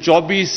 24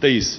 23।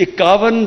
51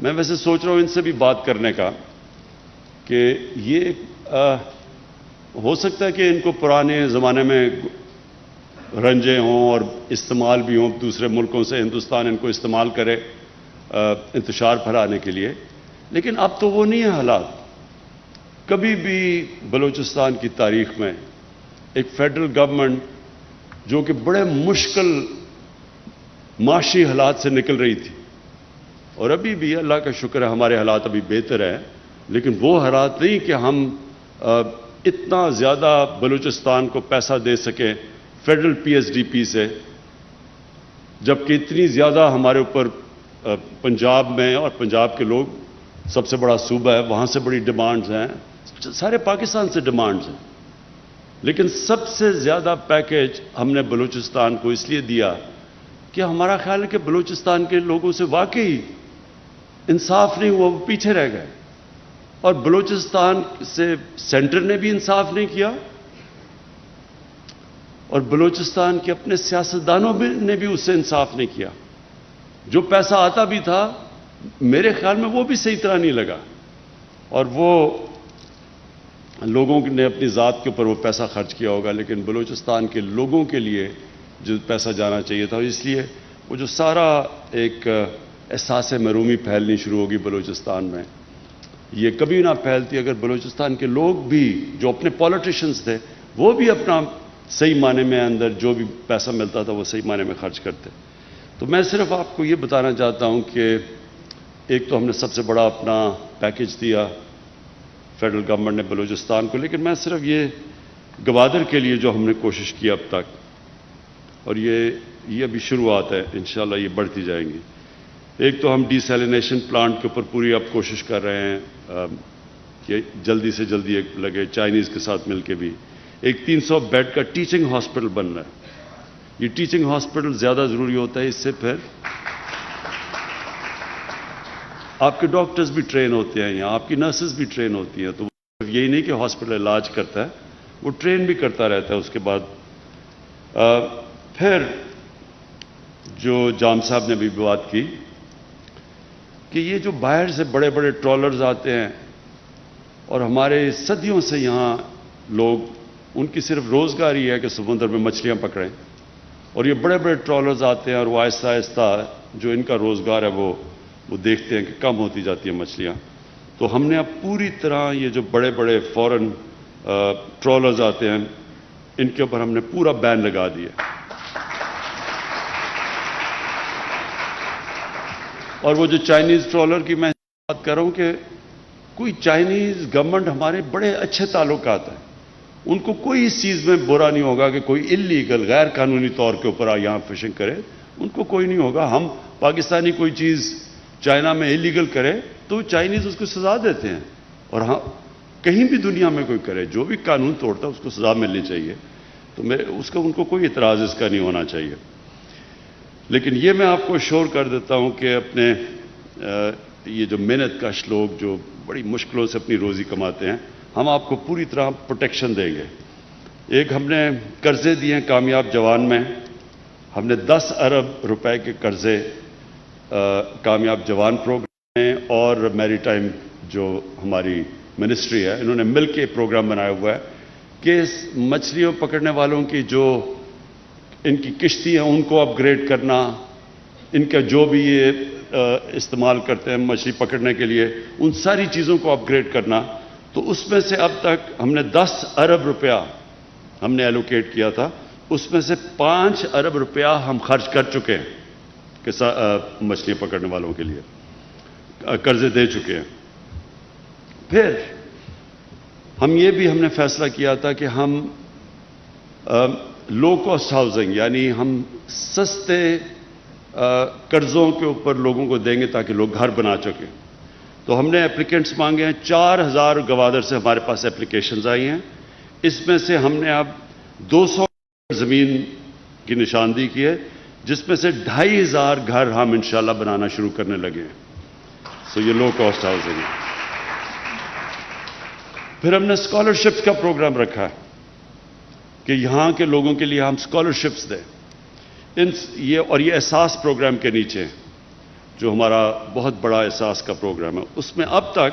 میں ویسے سوچ رہا ہوں ان سے بھی بات کرنے کا کہ یہ ہو سکتا ہے کہ ان کو پرانے زمانے میں رنجے ہوں اور استعمال بھی ہوں، دوسرے ملکوں سے ہندوستان ان کو استعمال کرے انتشار پھیلانے کے لیے، لیکن اب تو وہ نہیں ہے حالات۔ کبھی بھی بلوچستان کی تاریخ میں ایک فیڈرل گورنمنٹ جو کہ بڑے مشکل معاشی حالات سے نکل رہی تھی، اور ابھی بھی اللہ کا شکر ہے ہمارے حالات ابھی بہتر ہیں، لیکن وہ حالات نہیں کہ ہم اتنا زیادہ بلوچستان کو پیسہ دے سکیں federal P S D P سے، جبکہ اتنی زیادہ ہمارے اوپر پنجاب میں، اور پنجاب کے لوگ سب سے بڑا صوبہ ہے، وہاں سے بڑی ڈیمانڈز ہیں، سارے پاکستان سے ڈیمانڈز ہیں، لیکن سب سے زیادہ پیکیج ہم نے بلوچستان کو اس لیے دیا کہ ہمارا خیال ہے کہ بلوچستان کے لوگوں سے واقعی انصاف نہیں ہوا، وہ پیچھے رہ گئے، اور بلوچستان سے سینٹر نے بھی انصاف نہیں کیا، اور بلوچستان کے اپنے سیاستدانوں نے بھی اس سے انصاف نہیں کیا۔ جو پیسہ آتا بھی تھا میرے خیال میں وہ بھی صحیح طرح نہیں لگا، اور وہ لوگوں نے اپنی ذات کے اوپر وہ پیسہ خرچ کیا ہوگا، لیکن بلوچستان کے لوگوں کے لیے جو پیسہ جانا چاہیے تھا، اس لیے وہ جو سارا ایک احساس محرومی پھیلنی شروع ہوگی بلوچستان میں، یہ کبھی نہ پھیلتی اگر بلوچستان کے لوگ بھی جو اپنے پولیٹیشنز تھے وہ بھی اپنا صحیح معنی میں اندر جو بھی پیسہ ملتا تھا وہ صحیح معنی میں خرچ کرتے۔ تو میں صرف آپ کو یہ بتانا چاہتا ہوں کہ ایک تو ہم نے سب سے بڑا اپنا پیکیج دیا فیڈرل گورنمنٹ نے بلوچستان کو، لیکن میں صرف یہ گوادر کے لیے جو ہم نے کوشش کی اب تک، اور یہ ابھی شروعات ہے، انشاءاللہ یہ بڑھتی جائیں گی۔ ایک تو ہم ڈی سیلینیشن پلانٹ کے اوپر پوری اب کوشش کر رہے ہیں کہ جلدی سے جلدی ایک لگے، چائنیز کے ساتھ مل کے بھی ایک 300 بیڈ کا ٹیچنگ ہاسپٹل بن رہا ہے۔ یہ ٹیچنگ ہاسپٹل زیادہ ضروری ہوتا ہے، اس سے پھر آپ کے ڈاکٹرز بھی ٹرین ہوتے ہیں یہاں، آپ کی نرسز بھی ٹرین ہوتی ہیں، تو یہی نہیں کہ ہاسپٹل علاج کرتا ہے، وہ ٹرین بھی کرتا رہتا ہے۔ اس کے بعد پھر جو جام صاحب نے بھی بات کی کہ یہ جو باہر سے بڑے بڑے ٹرالرز آتے ہیں اور ہمارے صدیوں سے یہاں لوگ، ان کی صرف روزگار ہی ہے کہ سمندر میں مچھلیاں پکڑیں، اور یہ بڑے بڑے ٹرالرز آتے ہیں اور وہ آہستہ آہستہ جو ان کا روزگار ہے وہ دیکھتے ہیں کہ کم ہوتی جاتی ہیں مچھلیاں۔ تو ہم نے اب پوری طرح یہ جو بڑے بڑے فورن ٹرالرز آتے ہیں ان کے اوپر ہم نے پورا بین لگا دیا، اور وہ جو چائنیز ٹرالر کی میں بات کر رہا ہوں کہ کوئی چائنیز گورنمنٹ ہمارے بڑے اچھے تعلقات ہیں، ان کو کوئی اس چیز میں برا نہیں ہوگا کہ کوئی اللیگل غیر قانونی طور کے اوپر یہاں فشنگ کرے، ان کو کوئی نہیں ہوگا۔ ہم پاکستانی کوئی چیز چائنا میں اللیگل کرے تو چائنیز اس کو سزا دیتے ہیں، اور ہاں کہیں بھی دنیا میں کوئی کرے جو بھی قانون توڑتا ہے اس کو سزا ملنی چاہیے، تو ان کو کوئی اعتراض اس کا نہیں ہونا چاہیے۔ لیکن یہ میں آپ کو شور کر دیتا ہوں کہ اپنے یہ جو محنت کش لوگ جو بڑی مشکلوں سے اپنی روزی کماتے ہیں، ہم آپ کو پوری طرح پروٹیکشن دیں گے۔ ایک ہم نے قرضے دیے ہیں کامیاب جوان میں، ہم نے 10 ارب روپے کے قرضے کامیاب جوان پروگرام میں اور میری ٹائم جو ہماری منسٹری ہے انہوں نے مل کے پروگرام بنایا ہوا ہے کہ مچھلیوں پکڑنے والوں کی جو ان کی کشتی ہیں ان کو اپ گریڈ کرنا، ان کا جو بھی یہ استعمال کرتے ہیں مچھلی پکڑنے کے لیے ان ساری چیزوں کو اپ گریڈ کرنا۔ تو اس میں سے اب تک ہم نے 10 ارب روپیہ ہم نے ایلوکیٹ کیا تھا، اس میں سے 5 ارب روپیہ ہم خرچ کر چکے ہیں کہ مچھلیاں پکڑنے والوں کے لیے قرضے دے چکے ہیں۔ پھر ہم نے فیصلہ کیا تھا کہ ہم لو کاسٹ ہاؤسنگ یعنی ہم سستے قرضوں کے اوپر لوگوں کو دیں گے تاکہ لوگ گھر بنا سکیں۔ تو ہم نے اپلیکینٹس مانگے ہیں، 4000 گوادر سے ہمارے پاس اپلیکیشنز آئی ہیں، اس میں سے ہم نے اب 200 زمین کی نشاندہی کی ہے، جس میں سے 2500 گھر ہم انشاءاللہ بنانا شروع کرنے لگے ہیں۔ سو یہ لو کاسٹ ہاؤسنگ ہے۔ پھر ہم نے اسکالرشپس کا پروگرام رکھا ہے کہ یہاں کے لوگوں کے لیے ہم اسکالرشپس دیں، یہ احساس پروگرام کے نیچے جو ہمارا بہت بڑا احساس کا پروگرام ہے، اس میں اب تک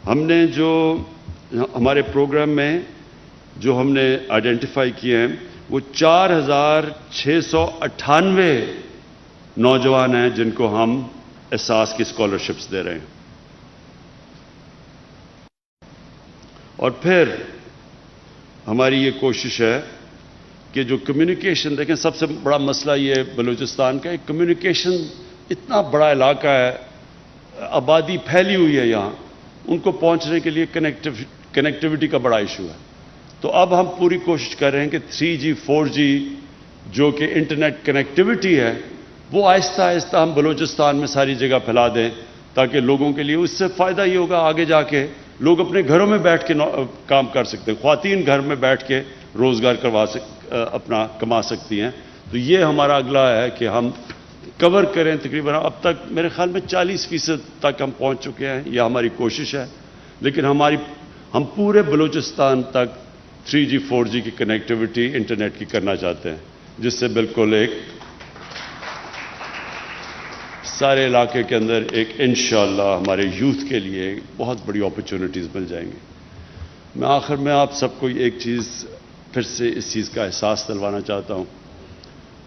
ہم نے جو ہمارے پروگرام میں جو ہم نے آئیڈینٹیفائی کیے ہیں وہ 4698 نوجوان ہیں جن کو ہم احساس کی اسکالرشپس دے رہے ہیں. اور پھر ہماری یہ کوشش ہے کہ جو کمیونیکیشن، دیکھیں سب سے بڑا مسئلہ یہ بلوچستان کا ہے، کمیونیکیشن اتنا بڑا علاقہ ہے، آبادی پھیلی ہوئی ہے یہاں، ان کو پہنچنے کے لیے کنیکٹیوٹی کا بڑا ایشو ہے. تو اب ہم پوری کوشش کر رہے ہیں کہ 3G 4G جو کہ انٹرنیٹ کنیکٹیوٹی ہے وہ آہستہ آہستہ ہم بلوچستان میں ساری جگہ پھیلا دیں، تاکہ لوگوں کے لیے اس سے فائدہ یہ ہوگا آگے جا کے لوگ اپنے گھروں میں بیٹھ کے کام کر سکتے ہیں، خواتین گھر میں بیٹھ کے روزگار اپنا کما سکتی ہیں. تو یہ ہمارا اگلا ہے کہ ہم کور کریں. تقریباً اب تک میرے خیال میں 40% تک ہم پہنچ چکے ہیں، یہ ہماری کوشش ہے. لیکن ہم پورے بلوچستان تک 3G 4G کی کنیکٹیوٹی انٹرنیٹ کی کرنا چاہتے ہیں، جس سے بالکل ایک سارے علاقے کے اندر ایک انشاءاللہ ہمارے یوتھ کے لیے بہت بڑی اپرچونٹیز مل جائیں گی. میں آخر میں آپ سب کو ایک چیز پھر سے اس چیز کا احساس دلوانا چاہتا ہوں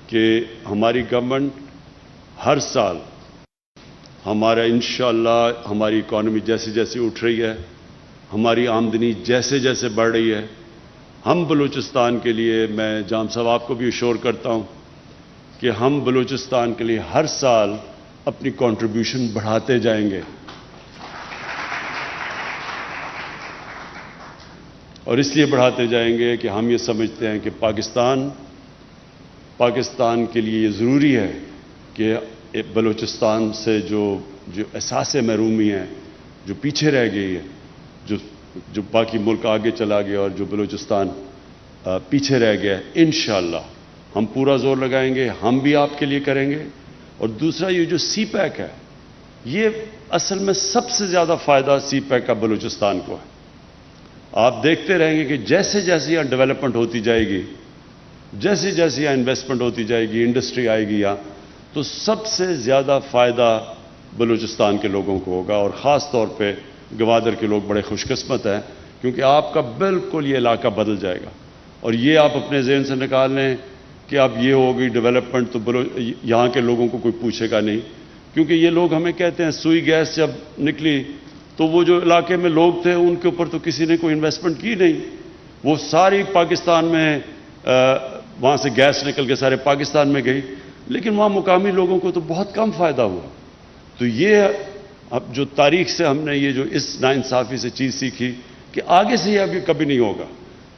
کہ ہماری گورنمنٹ ہر سال ہمارا انشاءاللہ ہماری اکانومی جیسے جیسے اٹھ رہی ہے، ہماری آمدنی جیسے جیسے بڑھ رہی ہے، ہم بلوچستان کے لیے، میں جام صاحب آپ کو بھی اشور کرتا ہوں کہ ہم بلوچستان کے لیے ہر سال اپنی کنٹریبیوشن بڑھاتے جائیں گے. اور اس لیے بڑھاتے جائیں گے کہ ہم یہ سمجھتے ہیں کہ پاکستان کے لیے یہ ضروری ہے کہ بلوچستان سے جو احساس محرومی ہیں، جو پیچھے رہ گئی ہے، جو باقی ملک آگے چلا گیا اور جو بلوچستان پیچھے رہ گیا ہے، انشاءاللہ ہم پورا زور لگائیں گے، ہم بھی آپ کے لیے کریں گے. اور دوسرا یہ جو سی پیک ہے، یہ اصل میں سب سے زیادہ فائدہ سی پیک کا بلوچستان کو ہے. آپ دیکھتے رہیں گے کہ جیسے جیسے یہاں ڈیولپمنٹ ہوتی جائے گی، جیسے جیسے یہاں انویسٹمنٹ ہوتی جائے گی، انڈسٹری آئے گی یہاں، تو سب سے زیادہ فائدہ بلوچستان کے لوگوں کو ہوگا. اور خاص طور پہ گوادر کے لوگ بڑے خوش قسمت ہیں، کیونکہ آپ کا بالکل یہ علاقہ بدل جائے گا. اور یہ آپ اپنے ذہن سے نکال لیں کہ اب یہ ہوگی ڈیولپمنٹ تو یہاں کے لوگوں کو کوئی پوچھے گا نہیں. کیونکہ یہ لوگ ہمیں کہتے ہیں سوئی گیس جب نکلی تو وہ جو علاقے میں لوگ تھے ان کے اوپر تو کسی نے کوئی انویسٹمنٹ کی نہیں، وہ ساری پاکستان میں وہاں سے گیس نکل کے سارے پاکستان میں گئی، لیکن وہاں مقامی لوگوں کو تو بہت کم فائدہ ہوا. تو یہ اب جو تاریخ سے ہم نے یہ جو اس ناانصافی سے چیز سیکھی کہ آگے سے یہ ابھی کبھی نہیں ہوگا.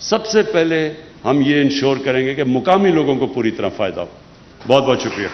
سب سے پہلے ہم یہ انشور کریں گے کہ مقامی لوگوں کو پوری طرح فائدہ ہو. بہت بہت شکریہ.